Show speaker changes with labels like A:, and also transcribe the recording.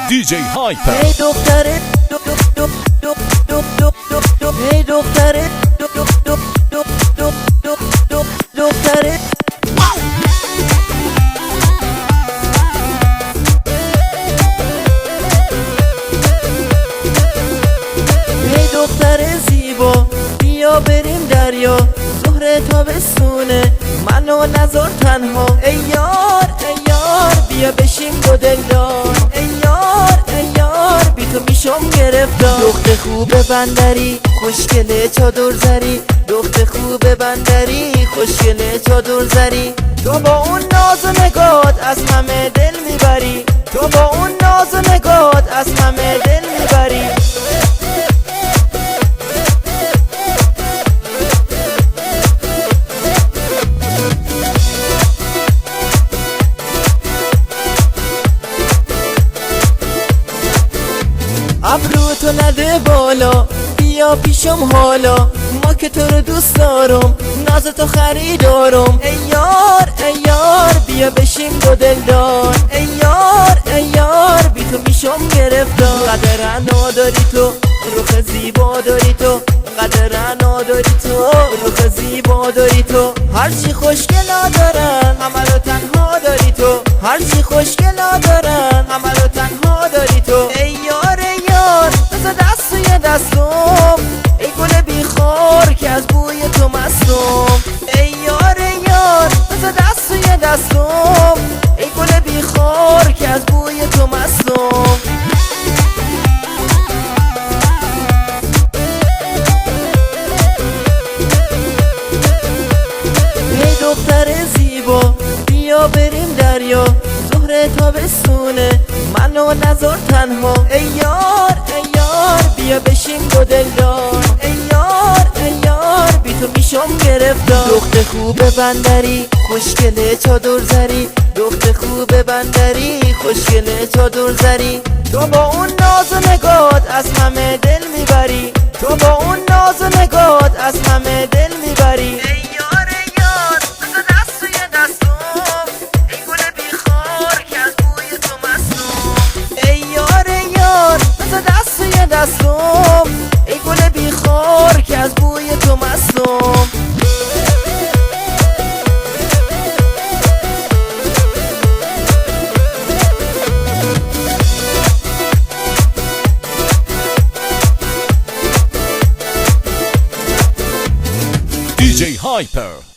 A: DJ Hyper.
B: Hey دختره Hey دختره دختره Hey دختره زیبا بیا بریم دریا ظهر تابستونه منو نذار تنها ای یار بیا بشیم دو دلدار ای یار بی تو میشم گرفتار دخت خوب بندری خوشگله چادر زری دخت خوب بندری خوشگله چادر زری تو با اون ناز و نگات از همه دل میبری تو با اون ناز و نگات از همه دل میبری ابرو تو نده بالا بیا پیشم حالا ما که تو رو دوست دارم ناز تو خریدارم ای یار بیا بشیم دو دلدار ای یار بی تو میشم گرفتار قدر نداری تو روح زیبا داری تو قدر نداری تو روح زیبا داری تو هرچی خوشگل ندارن همه رو تنها داری تو هرچی خوشگل ندارن همه رو تنها داری تو ای یار بذار دست توی دستم ای گل بیخار که از بوی تو مستم ای یار بذار دست توی دستم ای گل بیخار که از بوی تو مستم ای دختر زیبا بیا بریم دریا ظهر تابستونه منو نذار تنها ای یار بیا بشیم دو دلدار ای یار بی تو میشم گرفتار دخت خوب بندری خوشگله چادر زری دخت خوب بندری خوشگله چادر زری تو با اون ناز و نگات از همه دل میبری تو با اون ناز و نگات از همه دل میبری ای یار بذار دست توی دستم ای گل بیخار که از بوی تو مستم ای یار بذار دست توی دستم ای گل بیخار که از بوی تو مستم
A: DJ Hyper.